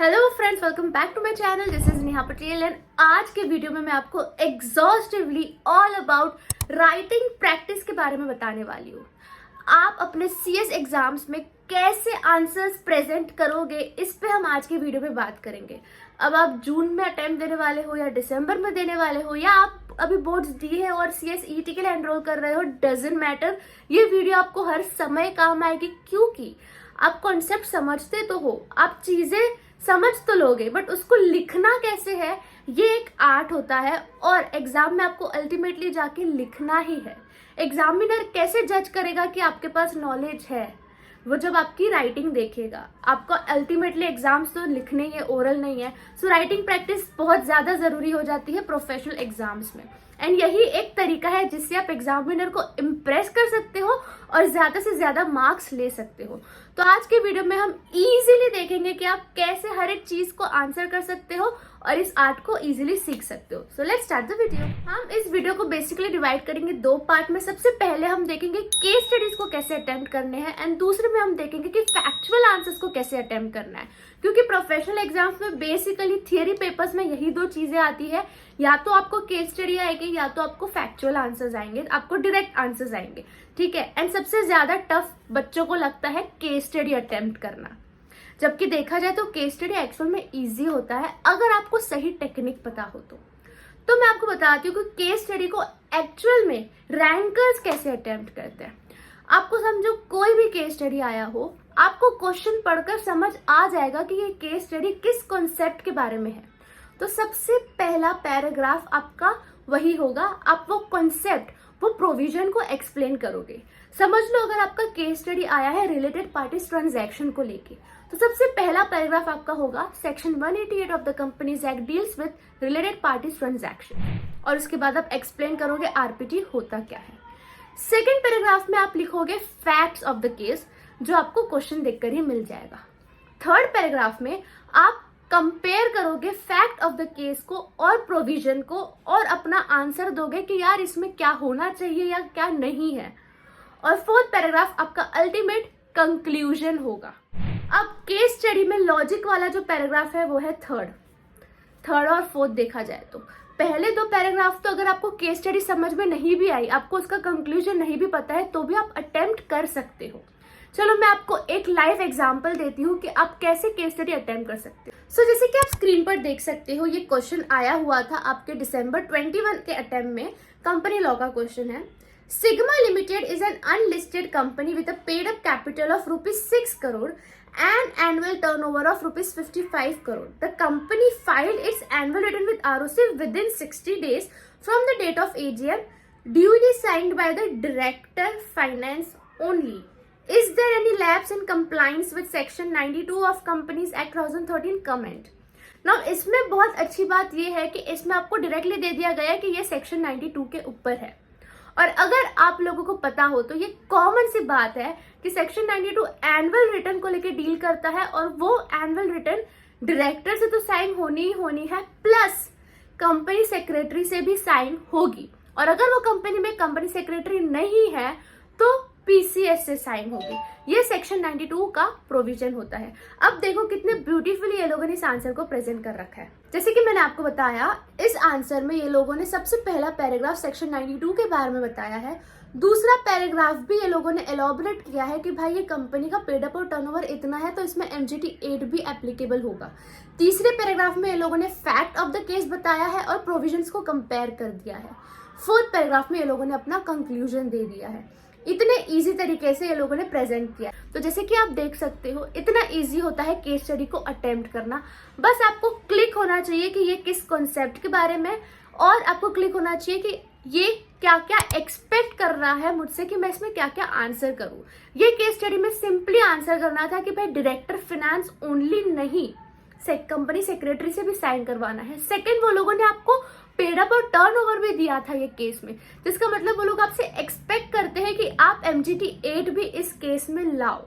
Hello friends, welcome back to my channel. This is Neha Patel and आज के video में मैं आपको exhaustively all about writing practice के बारे में बताने वाली हूँ। आप अपने सीएस एग्जाम्स में कैसे आंसर्स प्रेजेंट करोगे, इस पे हम आज के वीडियो में बात करेंगे। अब आप जून में अटेम्प्ट देने वाले हो या दिसंबर में देने वाले हो या आप अभी बोर्ड्स दिए हैं और सीएस ईटी के लिए एनरोल कर रहे हो, डजंट मैटर। ये वीडियो आपको हर समय काम आएगी क्योंकि आप कॉन्सेप्ट समझते तो हो, आप चीजें समझ तो लोगे, बट उसको लिखना कैसे है ये एक आर्ट होता है और एग्जाम में आपको अल्टीमेटली जाके लिखना ही है। एग्जामिनर कैसे जज करेगा कि आपके पास नॉलेज है? वो जब आपकी राइटिंग देखेगा। आपको अल्टीमेटली एग्जाम्स तो लिखने ही है, ओरल नहीं है। सो राइटिंग प्रैक्टिस बहुत ज्यादा जरूरी हो जाती है प्रोफेशनल एग्जाम्स में एंड यही एक तरीका है जिससे आप एग्जामिनर को इम्प्रेस कर सकते हो और ज्यादा से ज्यादा मार्क्स ले सकते हो। तो आज के वीडियो में हम इजीली देखेंगे कि आप कैसे हर एक चीज को आंसर कर सकते हो और इस आर्ट को इजीली सीख सकते हो। So let's start the video. हम इस वीडियो को बेसिकली डिवाइड करेंगे दो पार्ट में। सबसे पहले हम देखेंगे केस स्टडीज को कैसे अटेम्प्ट करने हैं एंड दूसरे में हम देखेंगे कि फैक्चुअल आंसर्स को कैसे अटेम्प्ट करना है, क्योंकि प्रोफेशनल एग्जाम्स में बेसिकली थियरी पेपर्स में यही दो चीजें आती है, या तो आपको केस स्टडी आएगी या तो आपको फैक्चुअल आंसर्स आएंगे, आपको डायरेक्ट आंसर्स आएंगे। ठीक है, एंड सबसे ज्यादा टफ बच्चों को लगता है केस स्टडी अटेम्प्ट करना, जबकि देखा जाए तो केस स्टडी एक्चुअल में इजी होता है अगर आपको सही टेक्निक पता हो तो मैं आपको बताती हूँ कि केस स्टडी को एक्चुअल में रैंकर्स कैसे अटेम्प्ट करते हैं। आपको समझो कोई भी केस स्टडी आया हो, आपको क्वेश्चन पढ़कर समझ आ जाएगा कि ये केस स्टडी किस कॉन्सेप्ट के बारे में है। तो सबसे पहला पैराग्राफ आपका वही होगा, आप वो कॉन्सेप्ट, वो प्रोविजन को एक्सप्लेन करोगे। समझ लो अगर आपका केस स्टडी आया है रिलेटेड पार्टीज ट्रांजैक्शन को लेके, तो सबसे पहला पैराग्राफ आपका होगा section 188 of the companies act deals with related parties transaction, और उसके बाद आप एक्सप्लेन करोगे आरपीटी होता क्या है। सेकेंड पैराग्राफ में आप लिखोगे फैक्ट्स ऑफ द केस, जो आपको क्वेश्चन देखकर ही मिल जाएगा। थर्ड पैराग्राफ में आप कंपेयर करोगे फैक्ट ऑफ द केस को और प्रोविजन को और अपना आंसर दोगे कि यार इसमें क्या होना चाहिए या क्या नहीं है। और फोर्थ पैराग्राफ आपका अल्टीमेट कंक्लूजन होगा। अब केस स्टडी में लॉजिक वाला जो पैराग्राफ है वो है थर्ड और फोर्थ। देखा जाए तो पहले दो पैराग्राफ तो अगर आपको केस स्टडी समझ में नहीं भी आई, आपको उसका कंक्लूजन नहीं भी पता है, तो भी आप अटेम्प्ट कर सकते हो। चलो मैं आपको एक लाइव एग्जांपल देती हूँ कि आप कैसे केस स्टडी अटेम्प्ट कर सकते हो। सो जैसे कि आप स्क्रीन पर देख सकते हो, ये क्वेश्चन आया हुआ था आपके दिसंबर 21 के अटेम्प्ट में। कंपनी लॉ का क्वेश्चन है। Sigma limited is an unlisted company with a paid up capital of ₹6 crore and annual turnover of ₹55 crore. The company filed its annual return with ROC within 60 days from the date of AGM, duly signed by the Director Finance only. Is there any lapse in compliance with Section 92 of Companies Act 2013? Comment. Now, इसमें बहुत अच्छी बात ये है कि इसमें आपको directly दे दिया गया है कि ये सेक्शन 92 के ऊपर है, और अगर आप लोगों को पता हो तो ये कॉमन सी बात है कि सेक्शन 92 एनुअल रिटर्न को लेके डील करता है और वो एनुअल रिटर्न डायरेक्टर से तो साइन होनी ही होनी है, प्लस कंपनी सेक्रेटरी से भी साइन होगी, और अगर वो कंपनी में कंपनी सेक्रेटरी नहीं है तो पीसीएस से साइन होगी। ये सेक्शन 92 का प्रोविजन होता है। अब देखो कितने ब्यूटीफुली ये लोगों ने इस आंसर को प्रेजेंट कर रखा है। जैसे कि मैंने आपको बताया, इस आंसर में ये लोगों ने सबसे पहला पैराग्राफ सेक्शन 92 के बारे में बताया है। दूसरा पैराग्राफ भी ये लोगों ने एलॉबरेट किया है कि भाई ये कंपनी का पेड अप और टर्नओवर इतना है तो इसमें MGT 8 भी एप्लीकेबल होगा। तीसरे पैराग्राफ में ये लोगों ने फैक्ट ऑफ द केस बताया है और प्रोविजंस को कंपेयर कर दिया है। फोर्थ पैराग्राफ में ये लोगों ने अपना कंक्लूजन दे दिया है। इतने इजी तरीके से ये लोगों ने प्रेजेंट किया। तो जैसे कि आप देख सकते हो, इतना इजी होता है केस स्टडी को अटेम्प्ट करना। बस आपको क्लिक होना चाहिए कि ये किस कॉन्सेप्ट के बारे में, और आपको क्लिक होना चाहिए कि ये क्या क्या एक्सपेक्ट कर रहा है मुझसे कि मैं इसमें क्या क्या आंसर करूं। ये केस स्टडी में सिंपली आंसर करना था कि भाई डायरेक्टर फाइनेंस ओनली नहीं, कंपनी सेक्रेटरी से भी साइन करवाना है। सेकंड, वो लोगों ने आपको पेड अप और टर्नओवर भी दिया था ये केस में, जिसका मतलब वो लोग आपसे एक्सपेक्ट करते हैं कि आप MGT 8 भी इस केस में लाओ,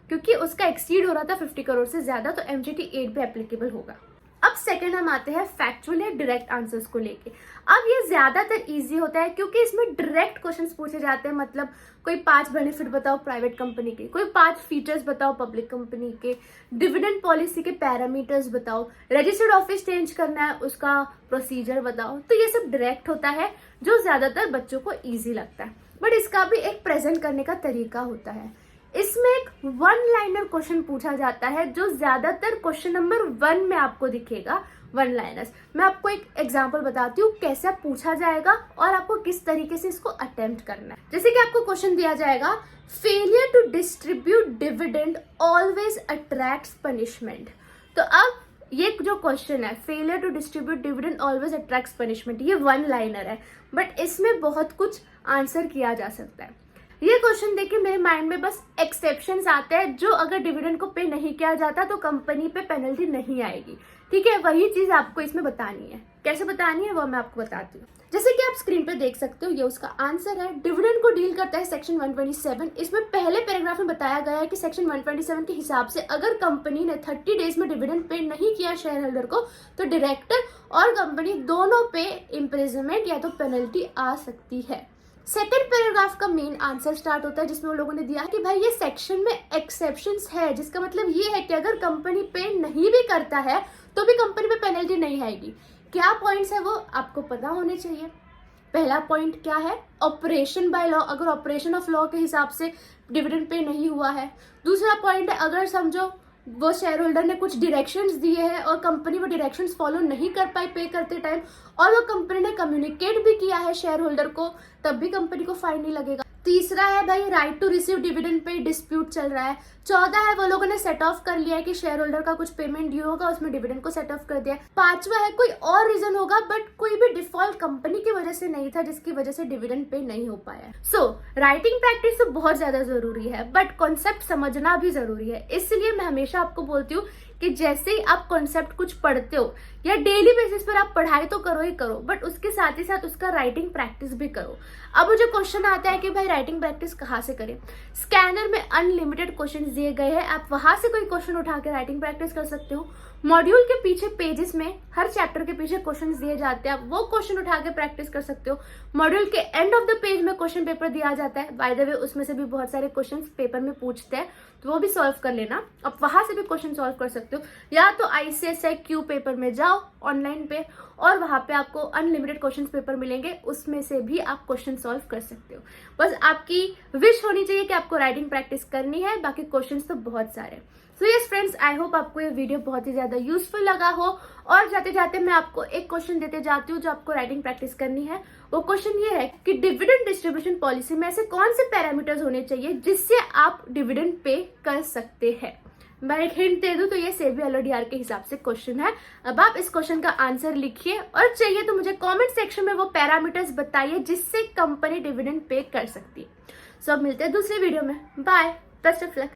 क्योंकि उसका एक्सीड हो रहा था 50 करोड़ से ज्यादा, तो MGT 8 भी एप्लीकेबल होगा। अब सेकंड हम आते हैं फैक्चुअल या डायरेक्ट आंसर्स को लेके। अब ये ज्यादातर इजी होता है क्योंकि इसमें डायरेक्ट क्वेश्चंस पूछे जाते हैं, मतलब कोई 5 बेनिफिट बताओ प्राइवेट कंपनी के, कोई 5 फीचर्स बताओ पब्लिक कंपनी के, डिविडेंड पॉलिसी के पैरामीटर्स बताओ, रजिस्टर्ड ऑफिस चेंज करना है उसका प्रोसीजर बताओ। तो ये सब डायरेक्ट होता है जो ज्यादातर बच्चों को ईजी लगता है। बट इसका भी एक प्रेजेंट करने का तरीका होता है। इसमें एक 1 लाइनर क्वेश्चन पूछा जाता है जो ज्यादातर क्वेश्चन नंबर 1 में आपको दिखेगा। 1 लाइनर्स मैं आपको एक एग्जांपल बताती हूँ कैसे पूछा जाएगा और आपको किस तरीके से इसको अटेम्प्ट करना है। जैसे कि आपको क्वेश्चन दिया जाएगा, failure to distribute dividend always attracts punishment. तो अब ये जो क्वेश्चन है, failure to distribute dividend always attracts punishment, ये 1 लाइनर है, बट इसमें बहुत कुछ आंसर किया जा सकता है। ये क्वेश्चन देखिए मेरे माइंड में बस एक्सेप्शंस आते हैं, जो अगर डिविडेंड को पे नहीं किया जाता तो कंपनी पे पेनल्टी नहीं आएगी। ठीक है, वही चीज आपको इसमें बतानी है। कैसे बतानी है वो मैं आपको बताती हूँ। जैसे कि आप स्क्रीन पे देख सकते हो, ये उसका आंसर है। डिविडेंड को डील करता है सेक्शन 127। इसमें पहले पैराग्राफ में बताया गया है कि सेक्शन 127 के हिसाब से अगर कंपनी ने 30 डेज में डिविडेंड पे नहीं किया शेयर होल्डर को, तो डायरेक्टर और कंपनी दोनों पे इम्प्रिजनमेंट या तो पेनल्टी आ सकती है। सेकेंड पैराग्राफ का मेन आंसर स्टार्ट होता है जिसमें उन लोगों ने दिया कि भाई ये सेक्शन में एक्सेप्शंस है, जिसका मतलब ये है कि अगर कंपनी पे नहीं भी करता है तो भी कंपनी पे पेनल्टी नहीं आएगी। क्या पॉइंट्स है वो आपको पता होने चाहिए। पहला पॉइंट क्या है, ऑपरेशन बाय लॉ, अगर ऑपरेशन ऑफ लॉ के हिसाब से डिविडेंड पे नहीं हुआ है। दूसरा पॉइंट है, अगर समझो वो शेयर होल्डर ने कुछ डायरेक्शंस दिए हैं और कंपनी वो डायरेक्शंस फॉलो नहीं कर पाई पे करते टाइम, और वो कंपनी ने कम्युनिकेट भी किया है शेयर होल्डर को, तब भी कंपनी को फाइन नहीं लगेगा। तीसरा है भाई right to receive dividend pay dispute चल रहा है। 14 है वो लोगों ने सेट ऑफ कर लिया है कि शेयर होल्डर का कुछ पेमेंट ड्यू होगा, उसमें डिविडेंड को सेट ऑफ कर दिया। 5वां है कोई और रीजन होगा बट कोई भी डिफॉल्ट कंपनी की वजह से नहीं था जिसकी वजह से डिविडेंड पे नहीं हो पाया। सो राइटिंग प्रैक्टिस तो बहुत ज्यादा जरूरी है बट कॉन्सेप्ट समझना भी जरूरी है। इसलिए मैं हमेशा आपको बोलती हूँ कि जैसे ही आप कॉन्सेप्ट कुछ पढ़ते हो या डेली बेसिस पर आप पढ़ाई तो करो ही करो, बट उसके साथ ही साथ उसका राइटिंग प्रैक्टिस भी करो। अब मुझे क्वेश्चन आता है कि भाई राइटिंग प्रैक्टिस कहाँ से करें। स्कैनर में अनलिमिटेड क्वेश्चन दिए गए हैं, आप वहां से कोई क्वेश्चन उठा के राइटिंग प्रैक्टिस कर सकते हो। मॉड्यूल के पीछे पेजेस में हर चैप्टर के पीछे क्वेश्चंस दिए जाते हैं, आप वो क्वेश्चन उठा के प्रैक्टिस कर सकते हो। मॉड्यूल के एंड ऑफ द पेज में क्वेश्चन पेपर दिया जाता है, बाय द वे उसमें से भी बहुत सारे क्वेश्चंस पेपर में पूछते हैं, तो वो भी सॉल्व कर लेना। आप वहां से भी क्वेश्चन सॉल्व कर सकते हो, या तो ICSI क्यू पेपर में जाओ ऑनलाइन पे और वहां पे आपको अनलिमिटेड क्वेश्चन पेपर मिलेंगे, उसमें से भी आप क्वेश्चन सॉल्व कर सकते हो। बस आपकी विश होनी चाहिए कि आपको राइटिंग प्रैक्टिस करनी है, बाकी क्वेश्चन तो बहुत सारे। So yes friends, I hope आपको ये वीडियो बहुत ही ज्यादा यूजफुल लगा हो। और जाते जाते मैं आपको एक क्वेश्चन देते जाती हूँ जो आपको राइटिंग प्रैक्टिस करनी है। वो क्वेश्चन ये है कि डिविडेंड डिस्ट्रीब्यूशन पॉलिसी में ऐसे कौन से पैरामीटर्स होने चाहिए जिससे आप डिविडेंड पे कर सकते हैं। मैं एक हिंट दे दूं तो ये सेबी LODR के हिसाब से क्वेश्चन है। अब आप इस क्वेश्चन का आंसर लिखिए और चाहिए तो मुझे कमेंट सेक्शन में वो पैरामीटर्स बताइए जिससे कंपनी डिविडेंड पे कर सकती है। सो अब मिलते हैं दूसरे वीडियो में। Bye, best of luck.